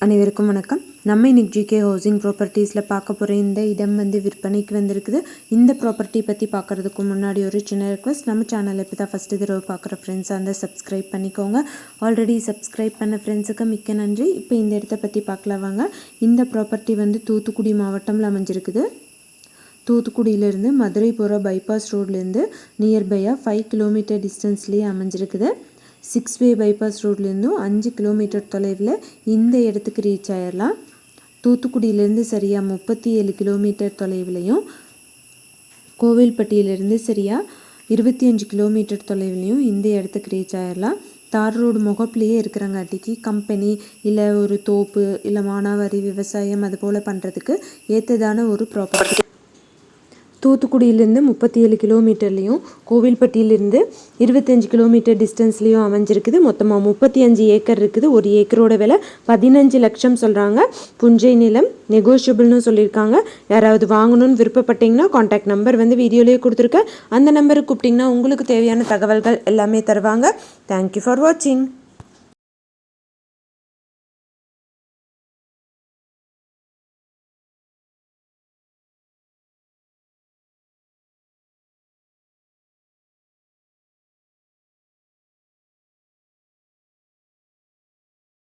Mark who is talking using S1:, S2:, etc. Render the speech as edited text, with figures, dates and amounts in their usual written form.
S1: அனைவருக்கும் வணக்கம். நம்ம இன்னைக்கு ஜிகே ஹவுசிங் ப்ராப்பர்ட்டிஸில் பார்க்க போகிற இந்த இடம் விற்பனைக்கு வந்திருக்குது. இந்த ப்ராப்பர்ட்டி பற்றி பார்க்குறதுக்கு முன்னாடி ஒரு சின்ன ரெக்வஸ்ட், நம்ம சேனலை இப்போ தான் ஃபஸ்ட்டு தடவை பார்க்குற ஃப்ரெண்ட்ஸாக இருந்தால் சப்ஸ்கிரைப் பண்ணிக்கோங்க. ஆல்ரெடி சப்ஸ்கிரைப் பண்ண ஃப்ரெண்ட்ஸுக்கு மிக்க நன்றி. இப்போ இந்த இடத்த பற்றி பார்க்கலாம் வாங்க. இந்த ப்ராப்பர்ட்டி தூத்துக்குடி மாவட்டம்ல அமைஞ்சிருக்குது. தூத்துக்குடியிலேருந்து மதுரை போகிற பைபாஸ் ரோட்லேருந்து நியர்பையாக 5 கிலோமீட்டர் டிஸ்டன்ஸ்லேயே அமைஞ்சிருக்குது. 6-வே பைபாஸ் ரோட்லேருந்தும் 5 கிலோமீட்டர் தொலைவில் இந்த இடத்துக்கு ரீச் ஆயிடலாம். தூத்துக்குடியிலேருந்து சரியாக 37 கிலோமீட்டர் தொலைவிலையும், கோவில்பட்டியிலேருந்து சரியாக 25 கிலோமீட்டர் தொலைவிலையும் இந்த இடத்துக்கு ரீச் ஆயிடலாம். தார் ரோடு முகப்புலேயே இருக்கிறங்காட்டிக்கு கம்பெனி இல்லை ஒரு தோப்பு இல்லை மானாவாரி விவசாயம் அது போல் பண்ணுறதுக்கு ஏற்றதான ஒரு ப்ராப்பர்ட்டி. தூத்துக்குடியிலேருந்து 37 கிலோமீட்டர்லேயும், கோவில்பட்டியிலேருந்து 25 கிலோமீட்டர் டிஸ்டன்ஸ்லேயும் அமைஞ்சிருக்குது. மொத்தமாக 35 ஏக்கர் இருக்குது. ஒரு ஏக்கரோட விலை 15 லட்சம் சொல்கிறாங்க. புஞ்சை நிலம், நெகோஷியபிள்னு சொல்லியிருக்காங்க. யாராவது வாங்கணும்னு விருப்பப்பட்டீங்கன்னா கான்டாக்ட் நம்பர் வீடியோலேயே கொடுத்துருக்கேன். அந்த நம்பருக்கு கூப்பிட்டிங்கன்னா உங்களுக்கு தேவையான தகவல்கள் எல்லாமே தருவாங்க. தேங்க்யூ ஃபார் வாட்சிங்.